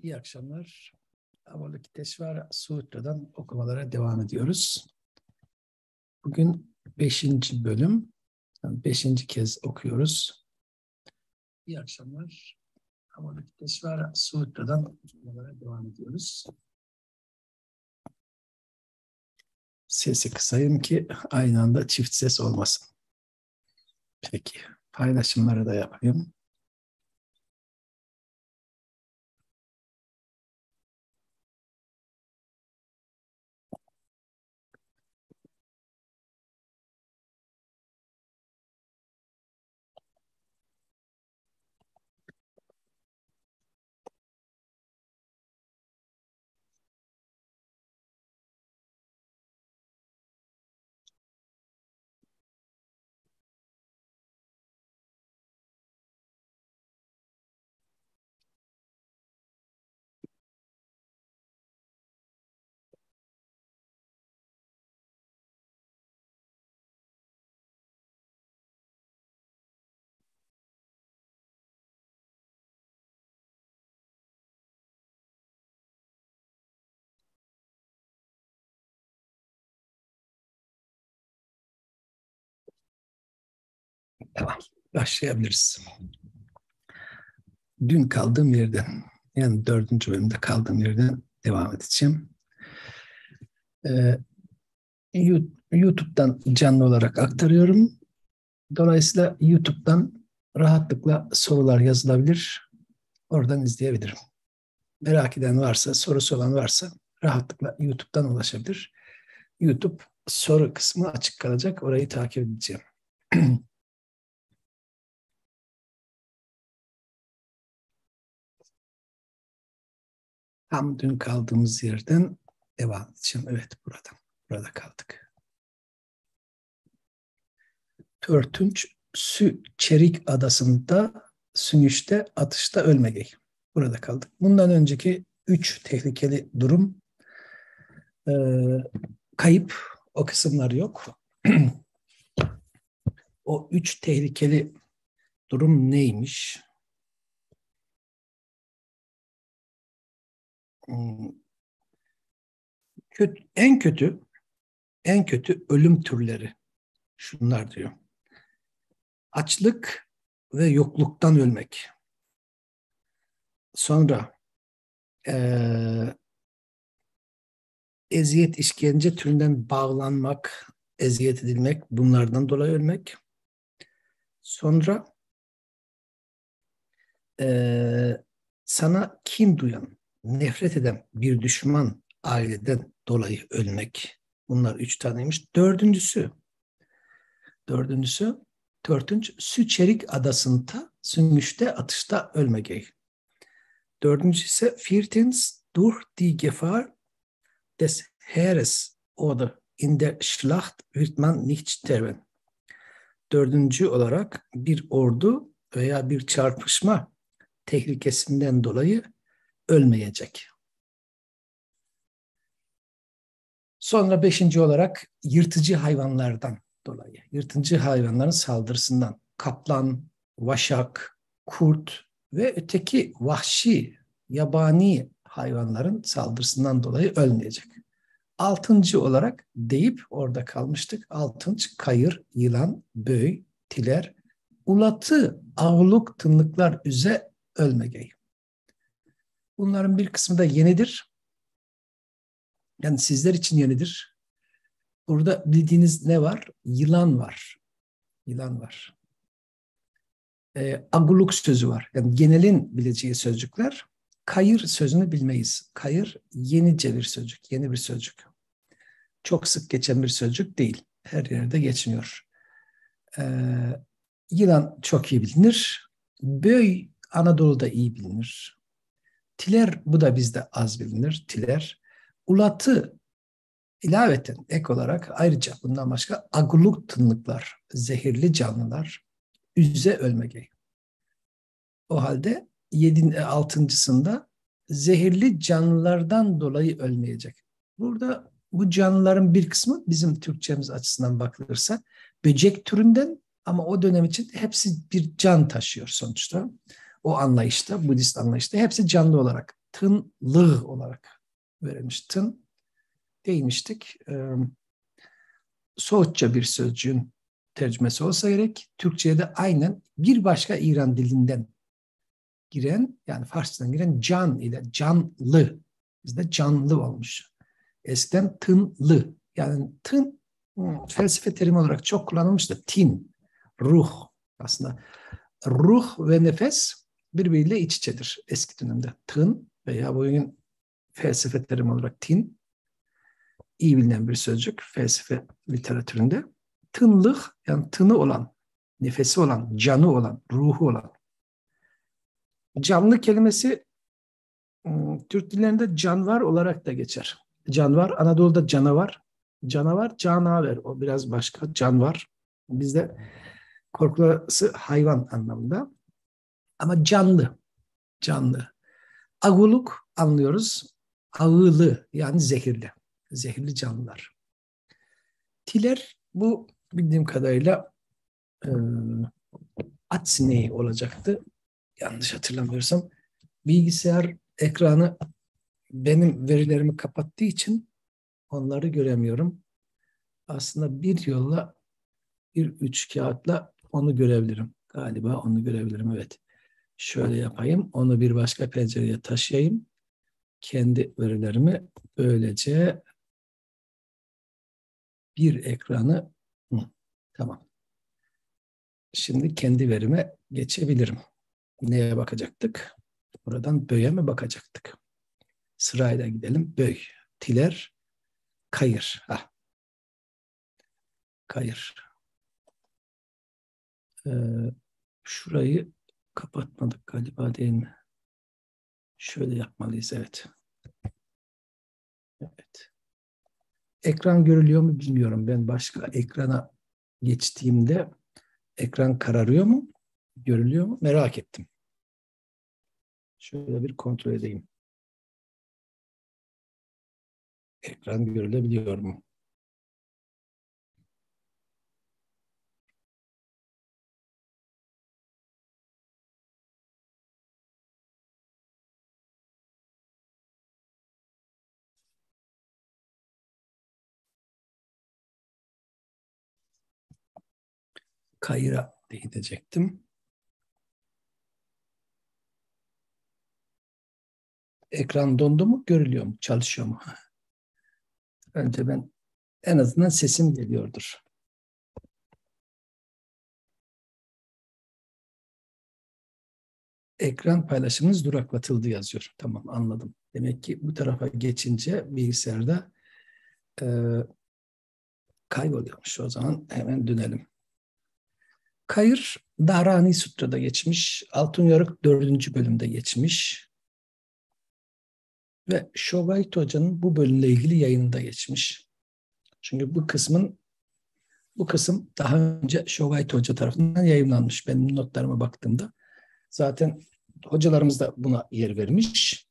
İyi akşamlar. Avalokiteshvara Sutra'dan okumalara devam ediyoruz. Bugün 5. bölüm, yani 5. kez okuyoruz. İyi akşamlar. Avalokiteshvara Sutra'dan okumalara devam ediyoruz. Sesi kısayım ki aynı anda çift ses olmasın. Peki, paylaşımları da yapayım. Tamam, başlayabiliriz. Dün kaldığım yerden, yani 4. bölümde kaldığım yerden devam edeceğim. YouTube'dan canlı olarak aktarıyorum. Dolayısıyla YouTube'dan rahatlıkla sorular yazılabilir. Oradan izleyebilirim. Merak eden varsa, sorusu olan varsa rahatlıkla YouTube'dan ulaşabilir. YouTube soru kısmı açık kalacak. Orayı takip edeceğim. Tam dün kaldığımız yerden devam edeceğim. Evet, burada kaldık. Törtünç Sü Çerik Adası'nda Süngüş'te atışta ölmegey. Burada kaldık. Bundan önceki 3 tehlikeli durum kayıp, o kısımlar yok. O 3 tehlikeli durum neymiş? En kötü ölüm türleri şunlar diyor. Açlık ve yokluktan ölmek. Sonra eziyet, işkence türünden bağlanmak, eziyet edilmek, bunlardan dolayı ölmek. Sonra sana kin duyan, nefret eden bir düşman aileden dolayı ölmek. Bunlar 3 taneymiş. Dördüncüsü, Süçerik Adası'nda Süngüş'te atışta ölmegey. Dördüncüsü ise Viertens durch die Gefahr des Heeres oder in der Schlacht wird man nicht sterben. Dördüncü olarak bir ordu veya bir çarpışma tehlikesinden dolayı ölmeyecek. Sonra 5. olarak yırtıcı hayvanlardan dolayı. Yırtıcı hayvanların saldırısından kaplan, vaşak, kurt ve öteki vahşi, yabani hayvanların saldırısından dolayı ölmeyecek. 6. olarak deyip orada kalmıştık. Altınç, kayır, yılan, böğ, tiler, ulatı, ağluk, tınlıklar üze ölmegey. Bunların bir kısmı da yenidir. Yani sizler için yenidir. Burada bildiğiniz ne var? Yılan var. Yılan var. Aguluk sözü var. Yani genelin bileceği sözcükler. Kayır sözünü bilmeyiz. Kayır yenice bir sözcük, yeni bir sözcük. Çok sık geçen bir sözcük değil. Her yerde geçmiyor. Yılan çok iyi bilinir. Böğ Anadolu'da iyi bilinir. Tiler, bu da bizde az bilinir. Tiler. Ulatı ilaveten ek olarak ayrıca bundan başka aguluk tınlıklar, zehirli canlılar, üze ölmegey. O halde 6.sında zehirli canlılardan dolayı ölmeyecek. Burada bu canlıların bir kısmı bizim Türkçemiz açısından bakılırsa böcek türünden, ama o dönem için hepsi bir can taşıyor sonuçta. O anlayışta, Budist anlayışta hepsi canlı olarak tınlı olarak verilmiş. Tın değmiştik. Soğutça bir sözcüğün tercümesi olsa gerek. Türkçe'ye de aynen bir başka İran dilinden giren, yani Farsçadan giren can ile canlı. Bizde canlı olmuş. Eskiden tınlı. Yani tın felsefe terimi olarak çok kullanılmıştı. Tin, ruh aslında. Ruh ve nefes birbiriyle iç içedir eski dönemde. Tın veya bugün felsefe terimi olarak tin, iyi bilinen bir sözcük felsefe literatüründe. Tınlık, yani tını olan, nefesi olan, canı olan, ruhu olan. Canlı kelimesi Türk dillerinde canvar olarak da geçer. Canvar, Anadolu'da canavar. Canavar, canaver. O biraz başka. Canvar. Bizde korkulası hayvan anlamında. Ama canlı. Canlı. Aguluk anlıyoruz. Ağılı, yani zehirli. Zehirli canlılar. Tiler, bu bildiğim kadarıyla e, at sineği olacaktı. Yanlış hatırlamıyorsam. Bilgisayar ekranı benim verilerimi kapattığı için onları göremiyorum. Aslında bir yolla, bir üç kağıtla onu görebilirim. Galiba onu görebilirim, evet. Şöyle yapayım. Onu bir başka pencereye taşıyayım. Kendi verilerimi böylece bir ekranı. Tamam. Şimdi kendi verime geçebilirim. Neye bakacaktık? Buradan böğe mi bakacaktık? Sırayla gidelim. Böğ, tiler, kayır. Kayır. Şurayı kapatmadık galiba, değil mi? Şöyle yapmalıyız, evet. Evet. Ekran görülüyor mu bilmiyorum. Ben başka ekrana geçtiğimde ekran kararıyor mu? Görülüyor mu? Merak ettim. Şöyle bir kontrol edeyim. Ekran görülebiliyor mu? Kayıra değinecektim. Ekran dondu mu? Görülüyor mu? Çalışıyor mu? Önce ben, en azından sesim geliyordur. Ekran paylaşımınız duraklatıldı yazıyor. Tamam, anladım. Demek ki bu tarafa geçince bilgisayarda e, kayboluyormuş. O zaman hemen dönelim. Kayır, Dharani Sutra'da geçmiş. Altın Yörük 4. bölümde geçmiş. Ve Shogait Hoca'nın bu bölümle ilgili yayınında geçmiş. Çünkü bu kısım daha önce Shogait Hoca tarafından yayınlanmış. Benim notlarıma baktığımda. Zaten hocalarımız da buna yer vermiş.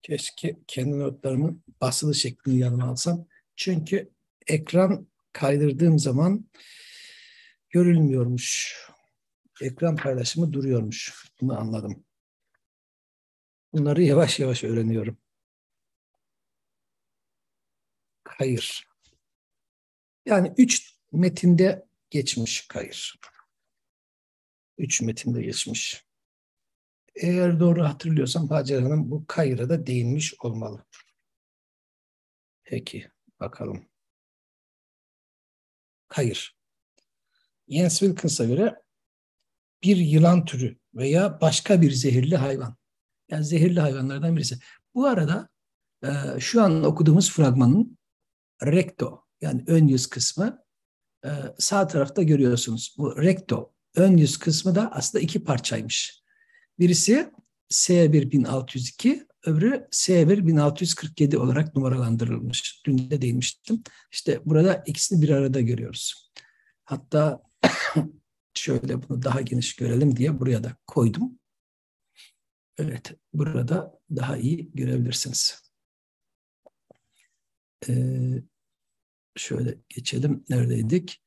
Keşke kendi notlarımı basılı şeklinde yanıma alsam. Çünkü ekran kaydırdığım zaman görülmüyormuş. Ekran paylaşımı duruyormuş. Bunu anladım. Bunları yavaş yavaş öğreniyorum. Hayır. Yani 3 metinde geçmiş Kayır. 3 metinde geçmiş. Eğer doğru hatırlıyorsam Hacer Hanım bu Kayır'a da değinmiş olmalı. Peki bakalım. Kayır. Jens Wilkins'a göre bir yılan türü veya başka bir zehirli hayvan. Yani zehirli hayvanlardan birisi. Bu arada şu an okuduğumuz fragmanın recto, yani ön yüz kısmı sağ tarafta görüyorsunuz. Bu recto, ön yüz kısmı da aslında iki parçaymış. Birisi S1 1602, öbürü S1 1647 olarak numaralandırılmış. Dün de değinmiştim. İşte burada ikisini bir arada görüyoruz. Hatta şöyle bunu daha geniş görelim diye buraya da koydum. Evet, burada daha iyi görebilirsiniz. Şöyle geçelim. Neredeydik?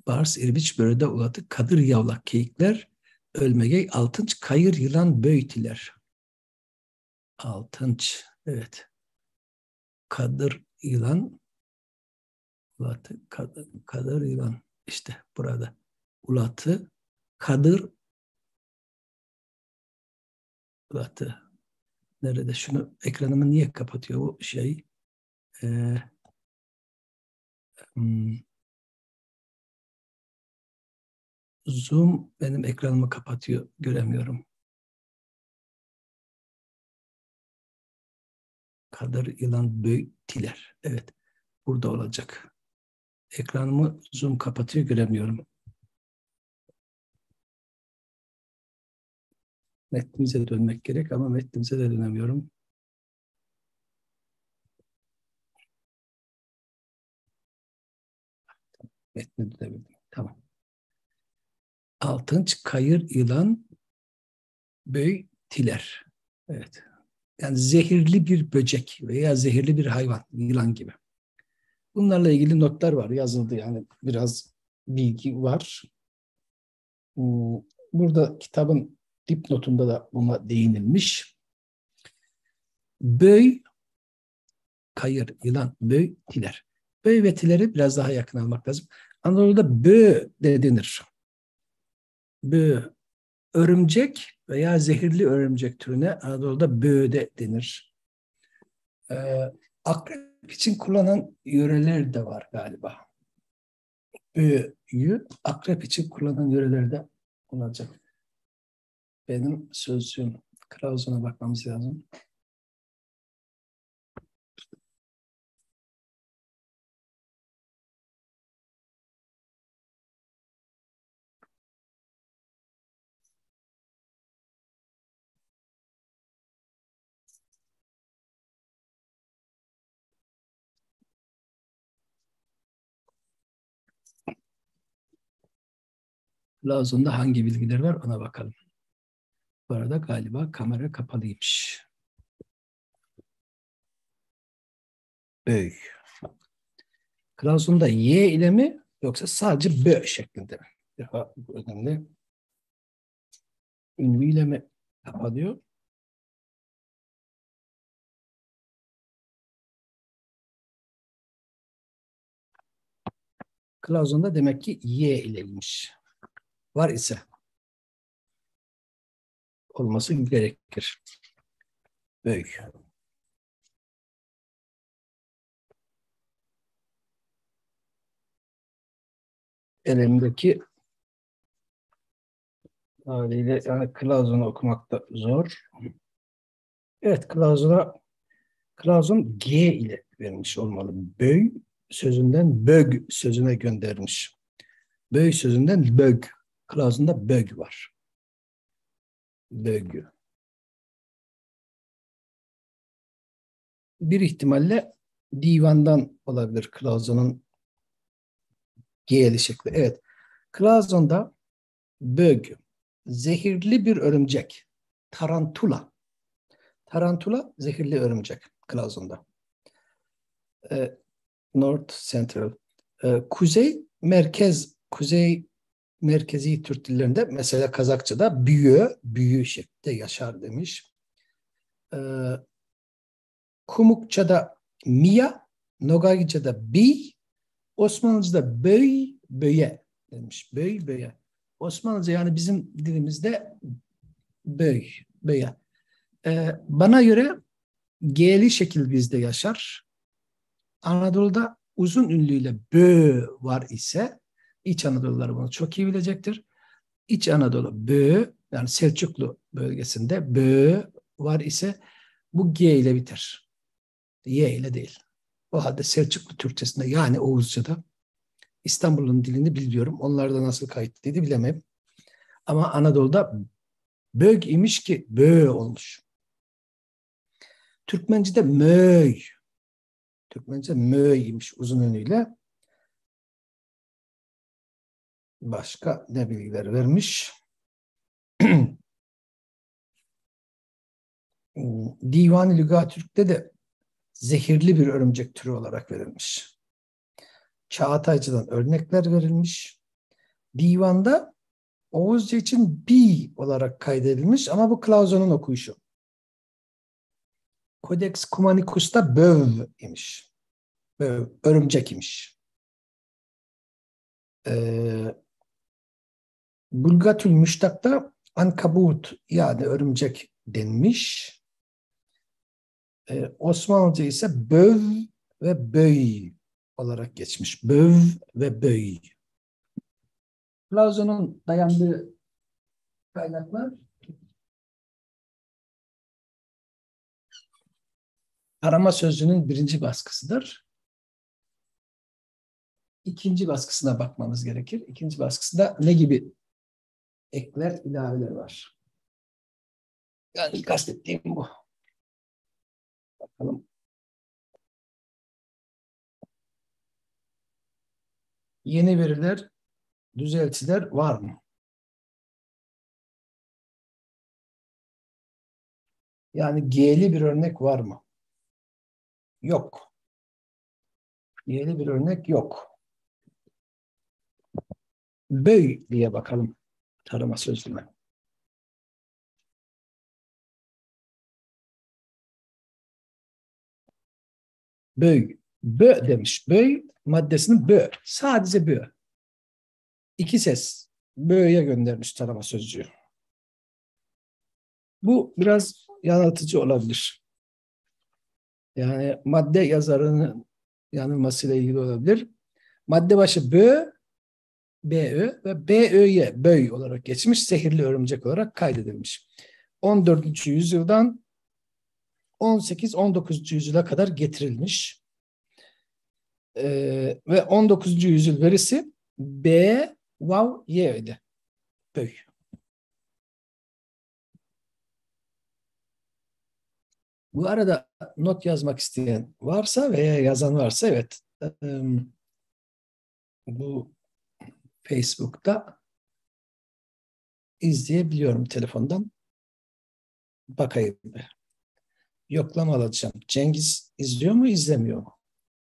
Bars, irbiç, börede, ulatı, kadır, yavlak, keyikler, ölmegey, altınç, kayır, yılan, böytiler. Altınç. Evet. Kadır, yılan, ulatı, kadır, yılan. İşte burada. Ulatı, kadır, ulatı. Nerede? Şunu ekranımı niye kapatıyor bu şey? Ee, hmm, Zoom benim ekranımı kapatıyor. Göremiyorum. Kadır, yılan, böytiler. Evet. Burada olacak. Ekranımı Zoom kapatıyor. Göremiyorum. Metnimize dönmek gerek ama metnimize de dönemiyorum. Metne dönebildim. Tamam. Altınç, kayır, yılan, böytiler. Evet. Yani zehirli bir böcek veya zehirli bir hayvan, yılan gibi. Bunlarla ilgili notlar var, yazıldı yani biraz bilgi var. Burada kitabın dipnotunda da buna değinilmiş. Böy, kayır, yılan, böy, tiler. Böy ve tileri biraz daha yakın almak lazım. Anadolu'da bö de denir. Bö, örümcek veya zehirli örümcek türüne Anadolu'da bö de denir. Akrep için kullanılan yöreler de var galiba. Bö'yü akrep için kullanılan yörelerde olacak. Benim sözcüğüm. Kılavuzuna bakmamız lazım. Kılavuzunda hangi bilgiler var ona bakalım. Bu arada galiba kamera kapalıymış. Böy. Kılavuzunda Y ile mi yoksa sadece bö şeklinde mi? Daha önemli. Ünlü ile mi kapanıyor? Kılavuzunda demek ki Y ileymiş. Var ise olması gerekir. Böy. Elimdeki haliyle yani kılavuzunu okumak da zor. Evet, kılavuzun G ile verilmiş olmalı. Böy sözünden bög sözüne göndermiş. Böy sözünden bög. Kılavuzunda bög var. Bög. Bir ihtimalle divandan olabilir kılavuzunun G'li şekli. Evet. Kılavuzunda bög. Zehirli bir örümcek. Tarantula. Tarantula zehirli örümcek kılavuzunda. North Central. Kuzey merkezi Türk dillerinde mesela Kazakça'da büyü şeklinde yaşar demiş. Ee, Kumukça'da Mia, Nogayca'da Bi, Osmanlıca'da Böye demiş. Böye. Osmanlıca yani bizim dilimizde Böye. Bana göre G'li şekil bizde yaşar. Anadolu'da uzun ünlüyle bö var ise İç Anadolular bunu çok iyi bilecektir. İç Anadolu bö yani Selçuklu bölgesinde bö var ise bu G ile biter. Y ile değil. O halde Selçuklu Türkçesinde yani Oğuzca'da İstanbul'un dilini biliyorum. Onlarda nasıl kayıtlıydı bilemem. Ama Anadolu'da bög imiş ki bö olmuş. Türkmence'de möy. Türkmence möy imiş uzun ünlüyle. Başka ne bilgiler vermiş? Divan-ı Lügat-ı Türk'te de zehirli bir örümcek türü olarak verilmiş. Çağataycı'dan örnekler verilmiş. Divanda Oğuzca için bi olarak kaydedilmiş ama bu Clauson'un okuyuşu. Codex Cumanicus'ta böv imiş. Böv, örümcek imiş. Bulgatül Müştak'ta ankabut yani örümcek denmiş. Osmanlıca ise böv ve böy olarak geçmiş. Böv ve böy. Clauson'un dayandığı kaynaklar arama sözlüğünün 1. baskısıdır. 2. baskısına bakmanız gerekir. 2. baskısında ne gibi ekler, ilaveler var? Yani kastettiğim bu. Bakalım. Yeni veriler, düzeltiler var mı? Yani G'li bir örnek var mı? Yok. G'li bir örnek yok. Böy diye bakalım tarama sözlüğüne. Böy. Bö demiş. Böy maddesinin bö. Sadece bö. 2 ses. Bö'ye göndermiş tarama sözcüğü. Bu biraz yanıltıcı olabilir. Yani madde yazarının yanılmasıyla ilgili olabilir. Madde başı bö, BÖ ve BÖ'ye böy olarak geçmiş, zehirli örümcek olarak kaydedilmiş. 14. yüzyıldan 18-19. yüzyıla kadar getirilmiş. Ve 19. yüzyıl verisi B, Vav, Y idi. Böy. Bu arada not yazmak isteyen varsa veya yazan varsa evet bu Facebook'ta izleyebiliyorum telefondan. Bakayım. Yoklama alacağım. Cengiz izliyor mu, izlemiyor mu?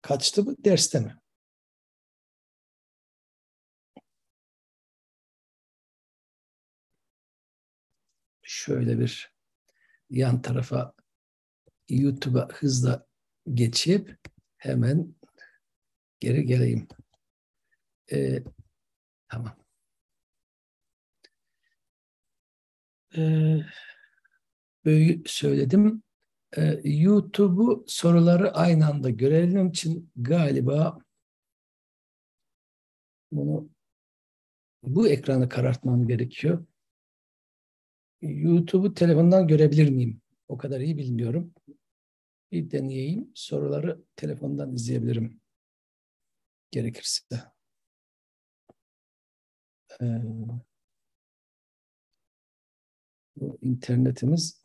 Kaçtı mı, derste mi? Şöyle bir yan tarafa YouTube'a hızla geçip hemen geri geleyim. Tamam. Böyle söyledim. YouTube'u soruları aynı anda görebilmem için galiba bu ekranı karartmam gerekiyor. YouTube'u telefondan görebilir miyim? O kadar iyi bilmiyorum. Bir deneyeyim. Soruları telefondan izleyebilirim gerekirse. Bu internetimiz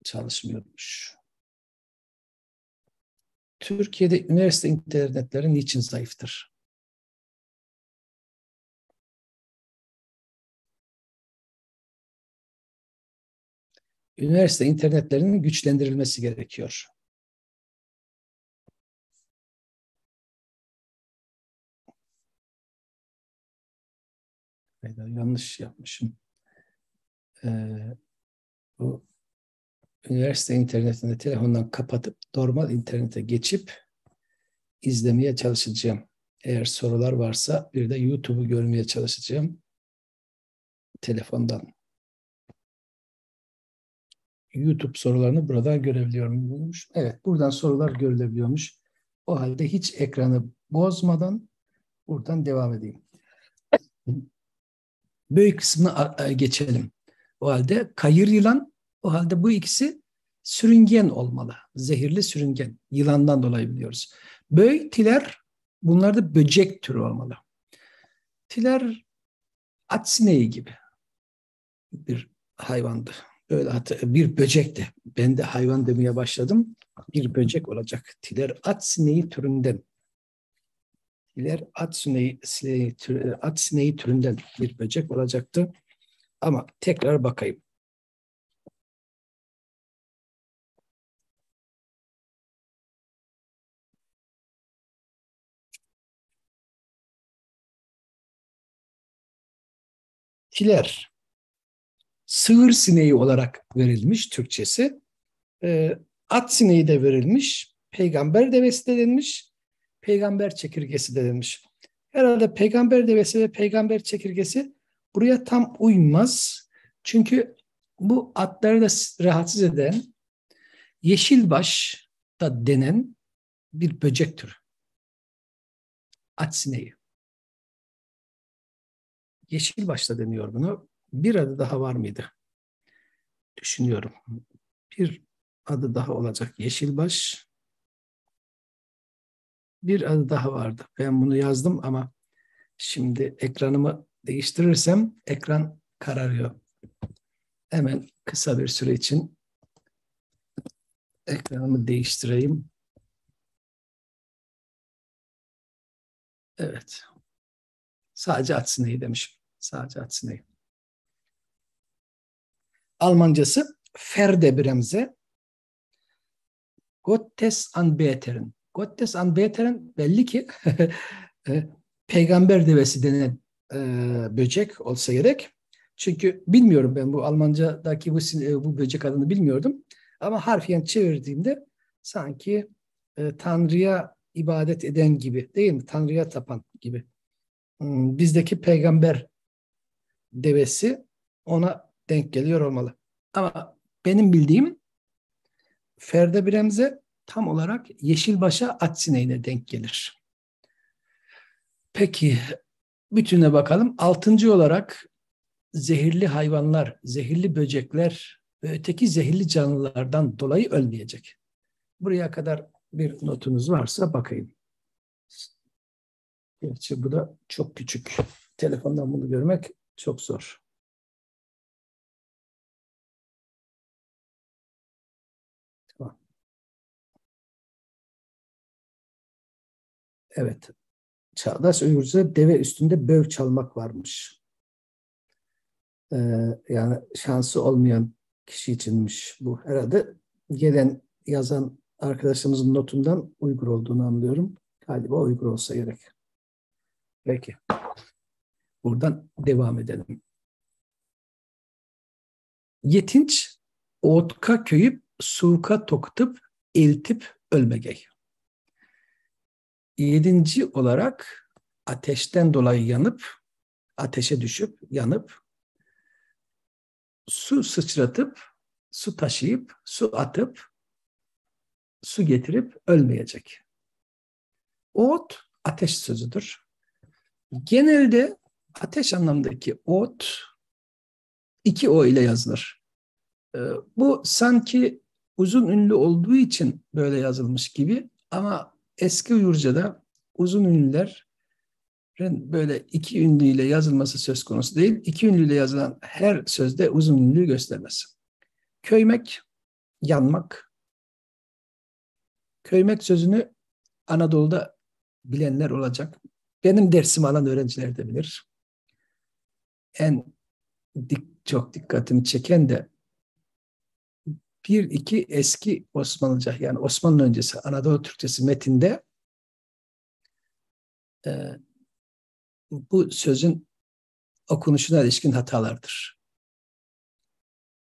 çalışmıyormuş. Türkiye'de üniversite internetleri niçin zayıftır? Üniversite internetlerinin güçlendirilmesi gerekiyor. Yanlış yapmışım. Bu üniversite internetini telefondan kapatıp normal internete geçip izlemeye çalışacağım. Eğer sorular varsa bir de YouTube'u görmeye çalışacağım telefondan. YouTube sorularını buradan görebiliyorum. Evet, buradan sorular görülebiliyormuş. O halde hiç ekranı bozmadan buradan devam edeyim. Böğü kısmına geçelim. O halde kayır yılan, o halde bu ikisi sürüngen olmalı. Zehirli sürüngen. Yılandan dolayı biliyoruz. Böğ, tiler, bunlar da böcek türü olmalı. Tiler at sineği gibi bir hayvandı. Öyle bir böcekti. Ben de hayvan demeye başladım. Bir böcek olacak. Tiler at sineği türünden. Tiler at sineği türünden bir böcek olacaktı. Ama tekrar bakayım. Tiler, sığır sineği olarak verilmiş Türkçesi. At sineği de verilmiş. Peygamber devesi de denilmiş. Peygamber çekirgesi de denilmiş. Herhalde peygamber devesi ve peygamber çekirgesi buraya tam uymaz. Çünkü bu atları da rahatsız eden yeşilbaş da denen bir böcek türü. At sineği. Yeşilbaş da deniyor bunu. Bir adı daha var mıydı? Düşünüyorum. Bir adı daha olacak. Yeşilbaş. Bir adı daha vardı. Ben bunu yazdım ama şimdi ekranımı değiştirirsem ekran kararıyor. Hemen kısa bir süre için ekranımı değiştireyim. Evet. Sadece at sineği demişim. Sadece at sineği. Almancası Pferdebremse. Gottes Anbeterin. Gottes Anbeterin belli ki peygamber devesi denen böcek olsa gerek. Çünkü bilmiyorum, ben bu Almanca'daki bu böcek adını bilmiyordum. Ama harfiyen çevirdiğimde sanki Tanrı'ya ibadet eden gibi, değil mi? Tanrı'ya tapan gibi. Bizdeki peygamber devesi ona denk geliyor olmalı. Ama benim bildiğim Ferdi Bremse tam olarak yeşilbaşa at sineğine denk gelir. Peki bütüne bakalım. Altıncı olarak zehirli hayvanlar, zehirli böcekler ve öteki zehirli canlılardan dolayı ölmeyecek. Buraya kadar bir notunuz varsa bakayım. Gerçi bu da çok küçük. Telefondan bunu görmek çok zor. Tamam. Evet. Çağdaş Uygurca deve üstünde böğ çalmak varmış. Yani şansı olmayan kişi içinmiş bu. Herhalde gelen yazan arkadaşımızın notundan Uygur olduğunu anlıyorum. Galiba Uygur olsa gerek. Peki. Buradan devam edelim. Yetinç, otka köyüp, suka tokutup, eltip ölmegey. Yedinci olarak ateşten dolayı yanıp, ateşe düşüp, yanıp, su sıçratıp, su taşıyıp, su atıp, su getirip ölmeyecek. Ot, ateş sözüdür. Genelde ateş anlamındaki ot iki o ile yazılır. Bu sanki uzun ünlü olduğu için böyle yazılmış gibi, ama eski Uygurca'da uzun ünlüler böyle iki ünlüyle yazılması söz konusu değil. İki ünlüyle yazılan her sözde uzun ünlü göstermez. Köymek, yanmak. Köymek sözünü Anadolu'da bilenler olacak. Benim dersimi alan öğrenciler de bilir. Çok dikkatimi çeken de bir iki eski Osmanlıca, yani Osmanlı öncesi Anadolu Türkçesi metinde e, bu sözün okunuşuna ilişkin hatalardır.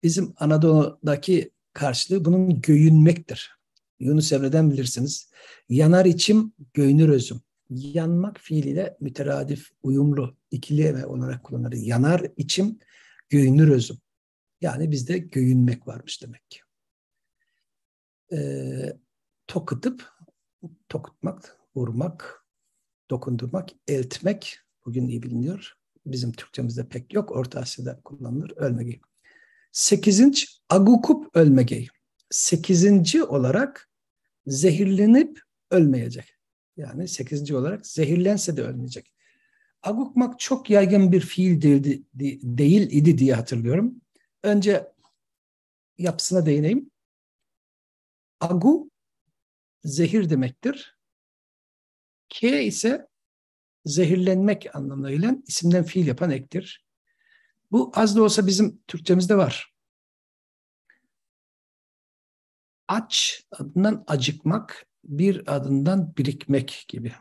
Bizim Anadolu'daki karşılığı bunun göğünmektir. Yunus Emre'den bilirsiniz. Yanar içim, göğünür özüm. Yanmak fiiliyle müteradif, uyumlu, ikili olarak kullanılır. Yanar içim, göğünür özüm. Yani bizde göğünmek varmış demek ki. Tokutup, tokutmak, vurmak, dokundurmak, eltmek bugün iyi biliniyor. Bizim Türkçemizde pek yok. Orta Asya'da kullanılır. Ölmegey. Sekizinci agukup ölmegey. Sekizinci olarak zehirlenip ölmeyecek. Yani sekizinci olarak zehirlense de ölmeyecek. Agukmak çok yaygın bir fiil değil idi diye hatırlıyorum. Önce yapısına değineyim. Agu zehir demektir. K ise zehirlenmek anlamına gelen isimden fiil yapan ektir. Bu az da olsa bizim Türkçemizde var. Aç adından acıkmak, bir adından birikmek gibi.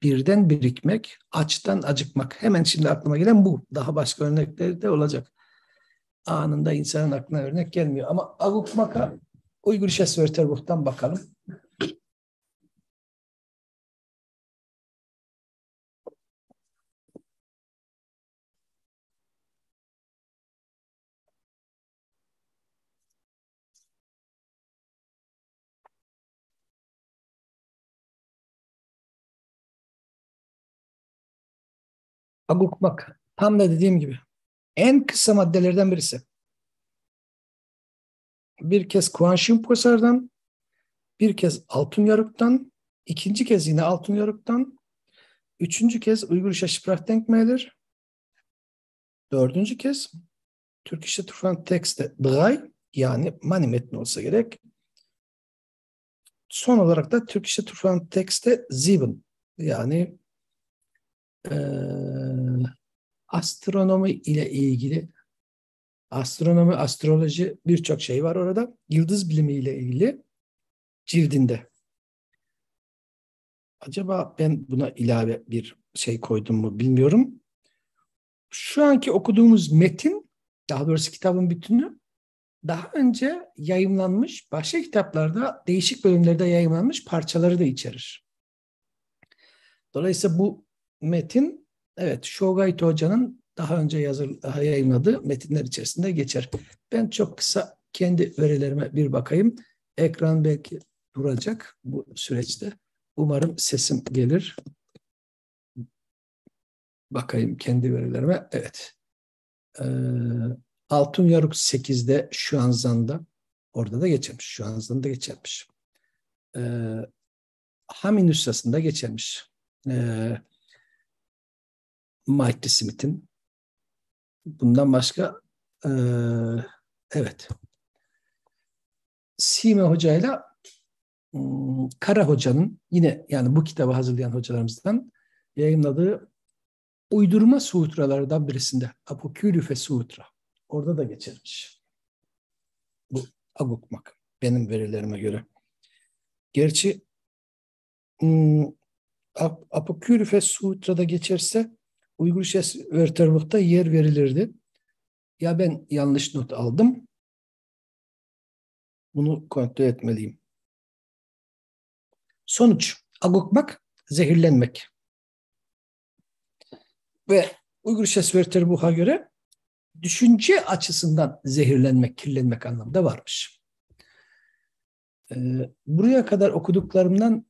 birden birikmek, açtan acıkmak. Hemen şimdi aklıma gelen bu. Daha başka örnekleri de olacak. Anında insanın aklına örnek gelmiyor. Ama agukmaka Uygurisches Wörterbuch'tan bakalım. Agukmak. Tam da dediğim gibi. En kısa maddelerden birisi. Bir kez Kuanşin-Posar'dan, bir kez Altın ikinci kez yine Altın üçüncü kez Uygurische Sprachdenkmäler, dördüncü kez Türkische Tufantext 3, yani Mani metni olsa gerek. Son olarak da Türkische Tufantext 7, yani astronomi ile ilgili, astronomi, astroloji, birçok şey var orada. Yıldız bilimi ile ilgili cildinde. Acaba ben buna ilave bir şey koydum mu bilmiyorum. Şu anki okuduğumuz metin, daha doğrusu kitabın bütünü, daha önce yayımlanmış, başka kitaplarda değişik bölümlerde yayımlanmış parçaları da içerir. Dolayısıyla bu metin, evet, Shogaito Hoca'nın daha önce yayımladığı metinler içerisinde geçer. Ben çok kısa kendi verilerime bir bakayım. Ekran belki duracak bu süreçte. Umarım sesim gelir. Bakayım kendi verilerime. Evet. Altın Yaruk 8'de şu an Zan'da. Orada da geçermiş. Şu an Zan'da geçermiş. Hamin Üssası'nda geçermiş. Mighty Smith'in. Bundan başka evet. Sime Hoca'yla Kara Hoca'nın, yine yani bu kitabı hazırlayan hocalarımızdan yayınladığı uydurma sutralardan birisinde Apokrife Sutra. Orada da geçermiş. Bu Agukmak benim verilerime göre. Gerçi Apokrife Sutra'da geçerse Uygurisches Wörterbuch'ta yer verilirdi. Ya ben yanlış not aldım. Bunu kontrol etmeliyim. Sonuç, agukmak, zehirlenmek. Ve Uygurisches Wörterbuch'a göre düşünce açısından zehirlenmek, kirlenmek anlamda varmış. Buraya kadar okuduklarımdan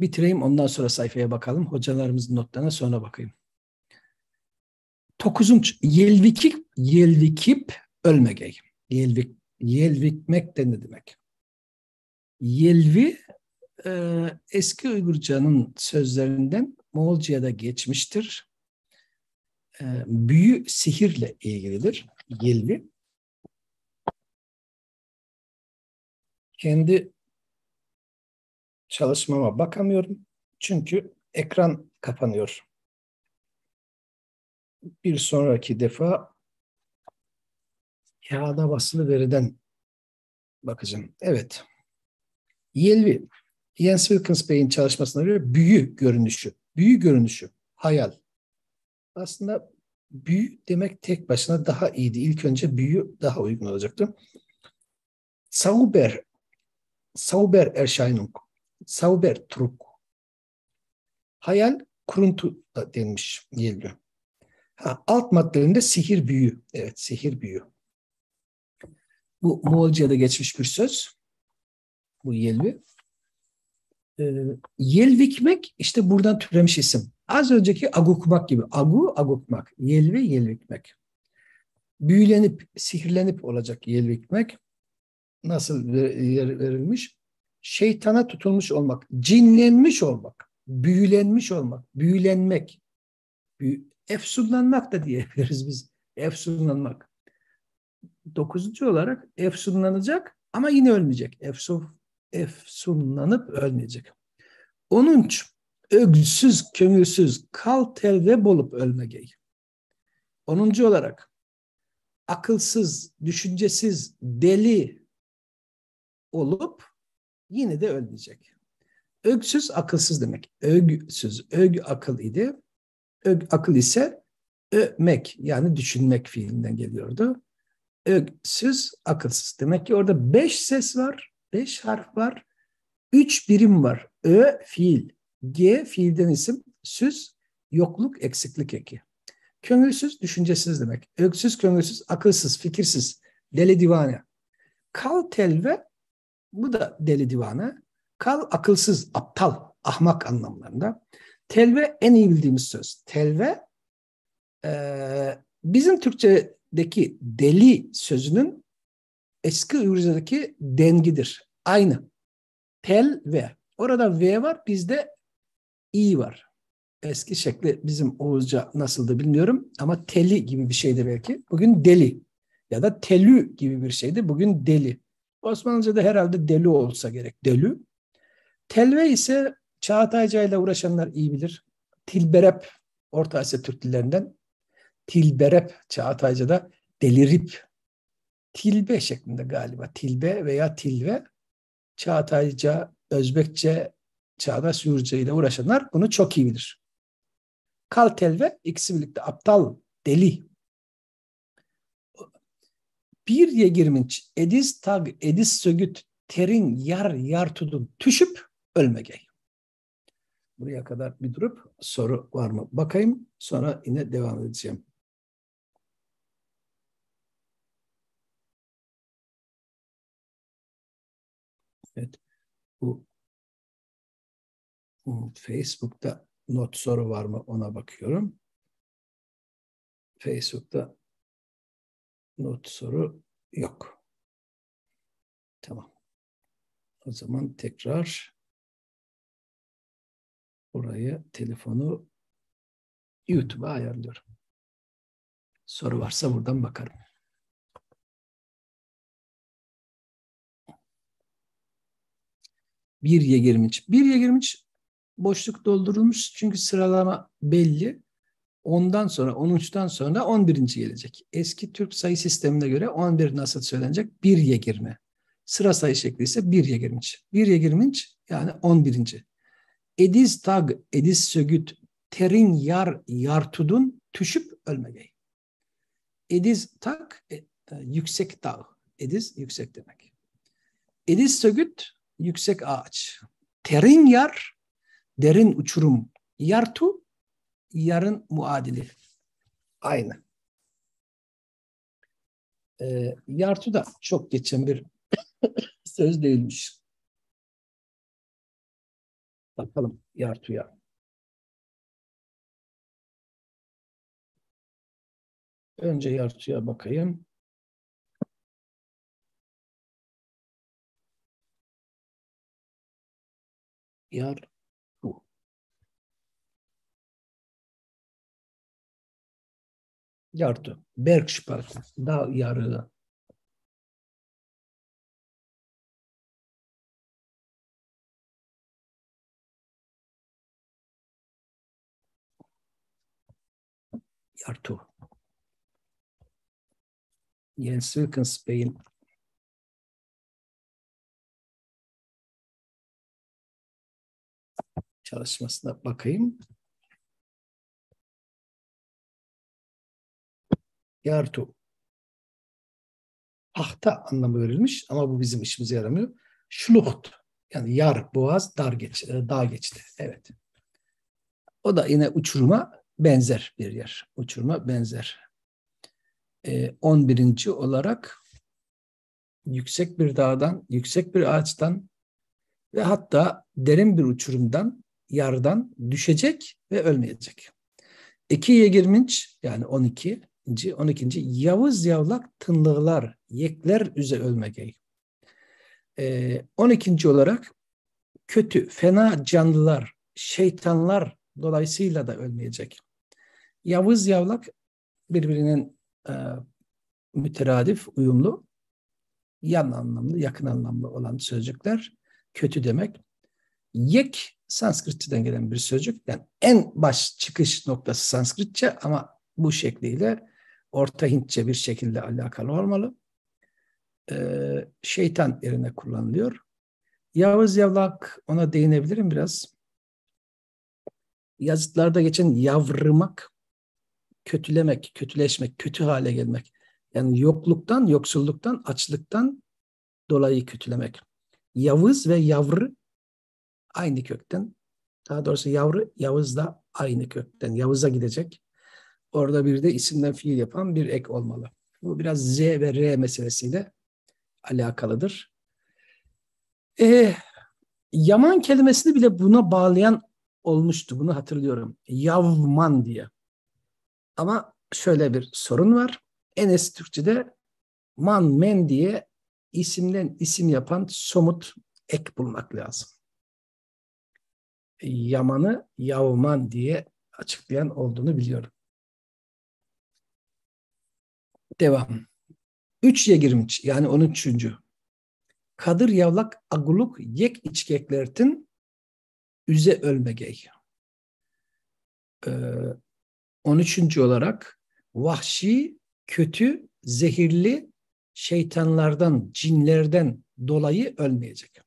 bitireyim, ondan sonra sayfaya bakalım. Hocalarımızın notlarına sonra bakayım. 9. Yelvikip ölmegey. Yelvikmek de ne demek? Yelvi eski Uygurca'nın sözlerinden Moğolca'ya da geçmiştir. Büyü, sihirle ilgilidir. Yelvi. Kendi çalışmama bakamıyorum. Çünkü ekran kapanıyor. Bir sonraki defa kağıda basılı veriden bakacağım. Evet. Yelvi. Jens Wilkins Bey'in çalışmasına göre büyü görünüşü. Büyü görünüşü. Hayal. Aslında büyü demek tek başına daha iyiydi. İlk önce büyü daha uygun olacaktı. Zaubererscheinung. Zaubertrug. Hayal, kuruntu da denmiş Yelvi. Alt maddelerinde sihir büyü. Evet, sihir büyü. Bu Moğolca'da geçmiş bir söz. Bu Yelvi. Yelvikmek işte buradan türemiş isim. Az önceki agukmak gibi. Agukmak. Yelvi, yelvikmek. Büyülenip, sihirlenip olacak yelvikmek. Nasıl verilmiş? Şeytana tutulmuş olmak, cinlenmiş olmak, büyülenmiş olmak, büyülenmek. Efsunlanmak da diyebiliriz biz. Efsunlanmak. 9. olarak efsunlanacak ama yine ölmeyecek. Efsunlanıp ölmeyecek. 10. Ögsüz, kömürsüz, kal telveb olup ölmegey. 10. olarak akılsız, düşüncesiz, deli olup yine de ölmeyecek. Ögsüz akılsız demek. Ögsüz. Ög akıl idi. Ög akıl ise ömek yani düşünmek fiilinden geliyordu. Ögsüz akılsız. Demek ki orada 5 ses var. 5 harf var. 3 birim var. Ö fiil. G fiilden isim. Süz yokluk eksiklik eki. Köngülsüz düşüncesiz demek. Öksüz köngülsüz akılsız fikirsiz. Deli divane. Kal telve bu da deli divane. Kal akılsız aptal ahmak anlamlarında. Telve en iyi bildiğimiz söz. Telve bizim Türkçedeki deli sözünün eski Uygurca'daki dengidir. Aynı. Tel ve. Orada V var, bizde İ var. Eski şekli bizim Oğuzca nasıldı bilmiyorum ama teli gibi bir şeydi belki. Bugün deli ya da telü gibi bir şeydi. Bugün deli. Osmanlıca'da herhalde deli olsa gerek. Delü. Telve ise Çağatayca ile uğraşanlar iyi bilir. Tilberep, Orta Asya Türk dillerinden. Tilberep Çağatayca'da delirip. Tilbe şeklinde galiba. Tilbe veya tilve. Çağatayca, Özbekçe, Çağdaş Uygurca ile uğraşanlar bunu çok iyi bilir. Kaltel ve ikisi birlikte aptal, deli. Bir yegirminç, ediz tag, ediz sögüt, terin yar yar tudun, tüşüp ölmegey. Buraya kadar bir durup soru var mı? Bakayım sonra yine devam edeceğim. Evet. Bu Facebook'ta not soru var mı ona bakıyorum. Facebook'ta not soru yok. Tamam. O zaman tekrar buraya telefonu YouTube'a ayarlıyorum. Soru varsa buradan bakarım. Bir Y23. Bir Y23 boşluk doldurulmuş çünkü sıralama belli. Ondan sonra 13'ten sonra 11. gelecek. Eski Türk sayı sistemine göre 11 nasıl söylenecek? 1 Y20. Sıra sayı şekli ise 1 Y23. 1 Y23 yani 11. Ediz tag, ediz sögüt, terin yar yartudun, tüşüp ölmegey. Ediz tag, yüksek dağ. Ediz yüksek demek. Ediz sögüt, yüksek ağaç. Terin yar, derin uçurum. Yartu, yarın muadili. Aynı. Yartu da çok geçen bir söz değilmiş. Bakalım yartuya. Önce yartuya bakayım. Yartu. Yartu. Bergspalt. Dağ yarığı. Yartu. Jens Wilkins Bey'in çalışmasına bakayım. Yartu. Tahta anlamı verilmiş ama bu bizim işimize yaramıyor. Şlucht. Yani yar, boğaz, dağ geçti. Evet. O da yine uçuruma benzer bir yer. Uçuruma benzer. 11. olarak yüksek bir dağdan, yüksek bir ağaçtan ve hatta derin bir uçurumdan, yardan düşecek ve ölmeyecek. 2'ye girmiş yani 12. 12. Yavuz yavlak tınlıklar, yekler üze ölmegey. 12. olarak kötü, fena canlılar, şeytanlar dolayısıyla da ölmeyecek. Yavuz yavlak birbirinin müteradif, uyumlu, yan anlamlı, yakın anlamlı olan sözcükler. Kötü demek. Yek Sanskritçeden gelen bir sözcük. Yani en baş çıkış noktası Sanskritçe ama bu şekliyle Orta Hintçe bir şekilde alakalı olmalı. Şeytan yerine kullanılıyor. Yavuz Yavlak, ona değinebilirim biraz. Yazıtlarda geçen yavrımak, kötülemek, kötüleşmek, kötü hale gelmek. Yani yokluktan, yoksulluktan, açlıktan dolayı kötülemek. Yavuz ve yavrı aynı kökten. Daha doğrusu yavru, Yavuz da aynı kökten. Yavuz'a gidecek. Orada bir de isimden fiil yapan bir ek olmalı. Bu biraz Z ve R meselesiyle alakalıdır. E, Yaman kelimesini bile buna bağlayan olmuştu. Bunu hatırlıyorum. Yavman diye. Ama şöyle bir sorun var. En eski Türkçe'de man, men diye isimden isim yapan somut ek bulmak lazım. Yaman'ı Yavman diye açıklayan olduğunu biliyorum. Devam. 3'ye girmiş, yani 13. Kadır yavlak aguluk yek içkeklertin üze ölmegey. Ee, 13. olarak vahşi, kötü, zehirli şeytanlardan, cinlerden dolayı ölmeyecek.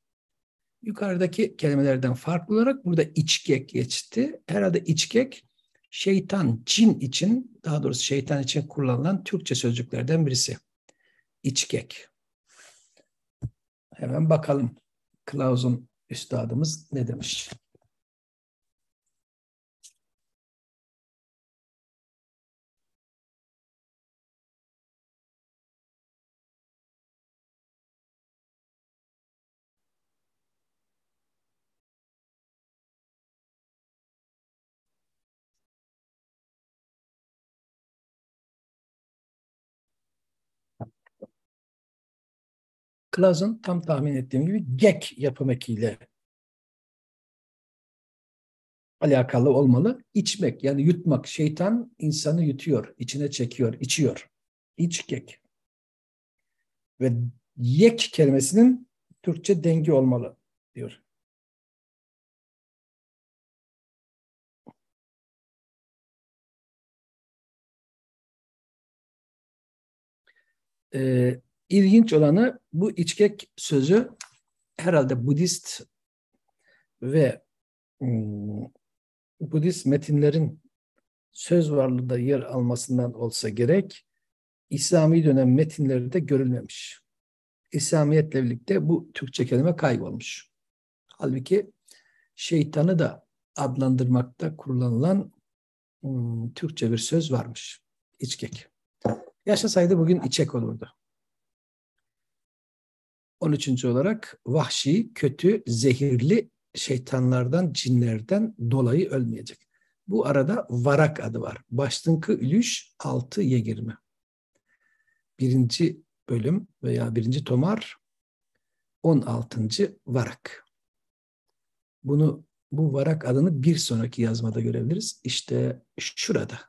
Yukarıdaki kelimelerden farklı olarak burada içkek geçti. Herhalde içkek şeytan, cin için, daha doğrusu şeytan için kullanılan Türkçe sözcüklerden birisi. İçkek. Hemen bakalım Klaus'un üstadımız ne demiş? Klaus'un tam tahmin ettiğim gibi gek yapım ekiyle alakalı olmalı. İçmek, yani yutmak. Şeytan insanı yutuyor, içine çekiyor, içiyor. İçkek. Ve yek kelimesinin Türkçe dengi olmalı diyor. İlginç olanı, bu içkek sözü herhalde Budist ve Budist metinlerin söz varlığında yer almasından olsa gerek, İslami dönem metinlerde görülmemiş. İslamiyetle birlikte bu Türkçe kelime kaybolmuş. Halbuki şeytanı da adlandırmakta kullanılan Türkçe bir söz varmış. İçkek. Yaşasaydı bugün içek olurdu. 13. olarak vahşi, kötü, zehirli şeytanlardan, cinlerden dolayı ölmeyecek. Bu arada varak adı var. Baştınkı ülüş 6 yegirmi. Birinci bölüm veya birinci tomar 16. varak. Bu varak adını bir sonraki yazmada görebiliriz. İşte şurada.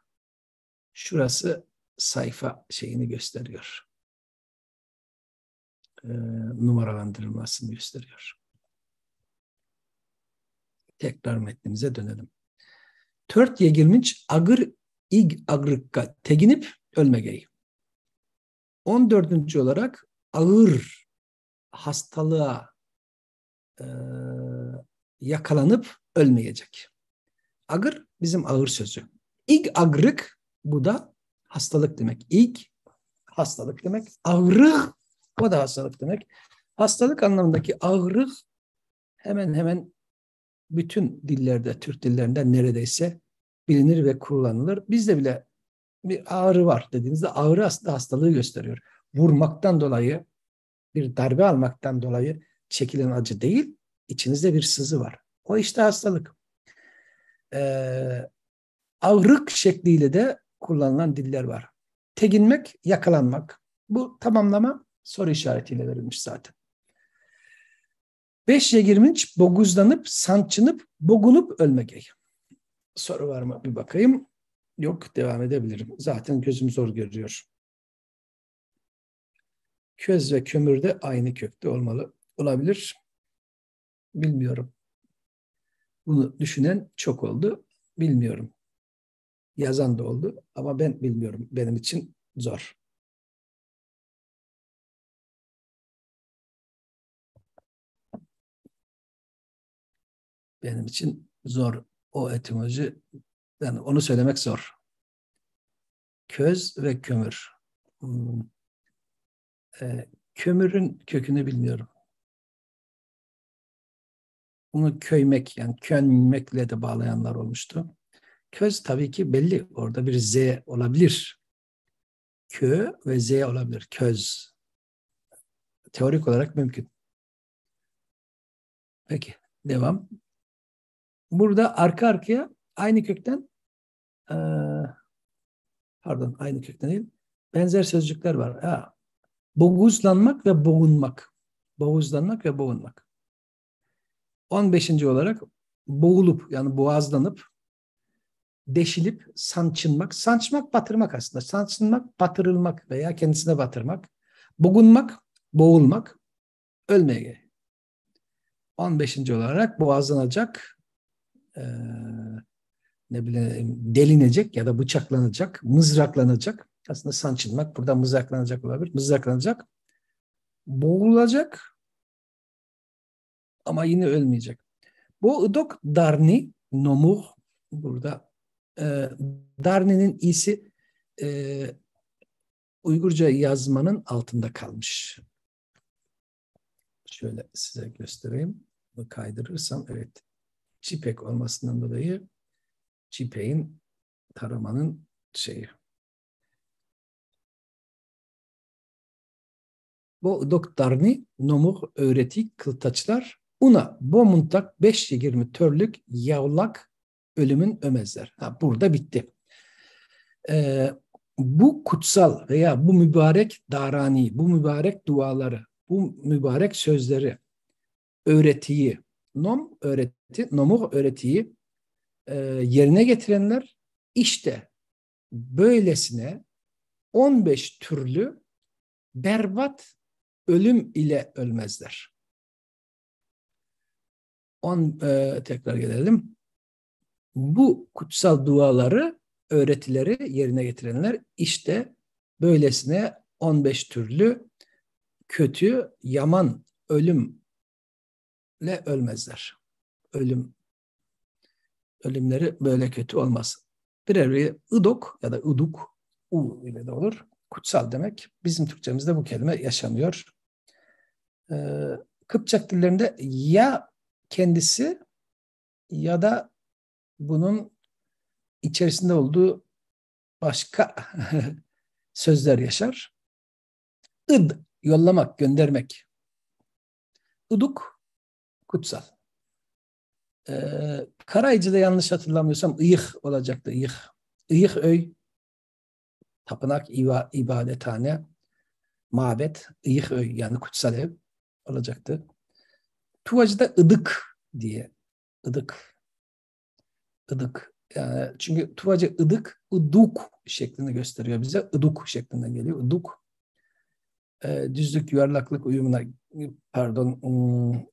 Şurası sayfa şeyini gösteriyor. Numaralandırılmasını gösteriyor. Tekrar metnimize dönelim. Tört yegirminç agır ig agrıkka teginip ölmegeyi. 14. olarak ağır hastalığa e, yakalanıp ölmeyecek. Agır bizim ağır sözü. İg agrık, bu da hastalık demek. İg hastalık demek. Ağrı, o da hastalık demek. Hastalık anlamındaki ağrı hemen hemen bütün dillerde, Türk dillerinde neredeyse bilinir ve kullanılır. Bizde bile bir ağrı var dediğinizde ağrı aslında hastalığı gösteriyor. Vurmaktan dolayı, bir darbe almaktan dolayı çekilen acı değil, içinizde bir sızı var. O işte hastalık. Ağrık şekliyle de kullanılan diller var. Teginmek, yakalanmak. Bu tamamlama soru işaretiyle verilmiş zaten. 5'ye girmiş, boguzlanıp, sançınıp, bogunup ölmek. Soru var mı? Bir bakayım. Yok, devam edebilirim. Zaten gözüm zor görüyor. Köz ve kömür de aynı kökte olmalı. Olabilir. Bilmiyorum. Bunu düşünen çok oldu. Bilmiyorum. Yazan da oldu ama ben bilmiyorum. Benim için zor. benim için zor. O etimoloji, yani onu söylemek zor. Köz ve kömür. Hmm. Kömürün kökünü bilmiyorum. Bunu köymek, yani könmekle de bağlayanlar olmuştu. Köz tabii ki belli. Orada bir Z olabilir. Kö ve Z olabilir. Köz. Teorik olarak mümkün. Peki, devam. Burada arka arkaya aynı kökten aynı kökten değil, benzer sözcükler var. Boğuzlanmak ve boğunmak. Boğuzlanmak ve boğunmak. 15. olarak boğulup, yani boğazlanıp, deşilip, sançınmak. Sançmak, batırmak aslında. Sançınmak, batırılmak veya kendisine batırmak. Boğunmak, boğulmak, ölmeye. 15. olarak boğazlanacak, ne bileyim, delinecek ya da bıçaklanacak, mızraklanacak. Aslında sançılmak, burada mızraklanacak olabilir. Mızraklanacak, boğulacak ama yine ölmeyecek. Bu ıdok darni, nomuh, burada darni'nin iyisi Uygurca yazmanın altında kalmış. Şöyle size göstereyim. Bunu kaydırırsam, evet. Çipek olmasından dolayı Çipek'in, taramanın şeyi. Bu doktorni nomuh öğreti kıltaçlar una bomuntak 5-20 törlük yavlak ölümün ömezler. Burada bitti. Bu kutsal veya bu mübarek darani, bu mübarek duaları, bu mübarek sözleri, öğretiyi, nomuh öğretiyi yerine getirenler işte böylesine 15 türlü berbat ölüm ile ölmezler. Tekrar gelelim. Bu kutsal duaları, öğretileri yerine getirenler işte böylesine 15 türlü kötü, yaman ölümle ölmezler. Ölümleri böyle kötü olmaz. Birer ıdok ya da ıduk, u ile de olur. Kutsal demek. Bizim Türkçemizde bu kelime yaşamıyor. Kıpçak dillerinde ya kendisi ya da bunun içerisinde olduğu başka sözler yaşar. Id, yollamak, göndermek. Iduk, kutsal. Karayıcı'da yanlış hatırlamıyorsam ıyık olacaktı. Iyık. Iyık öy, tapınak, ibadethane, mabet, ıyık öy, yani kutsal ev olacaktı. Tuvacı'da ıdık diye. Idık. Idık. Yani çünkü Tuvacı ıdık, ıduk şeklini gösteriyor bize. Iduk şeklinden geliyor. Iduk. Düzlük, yuvarlaklık uyumuna,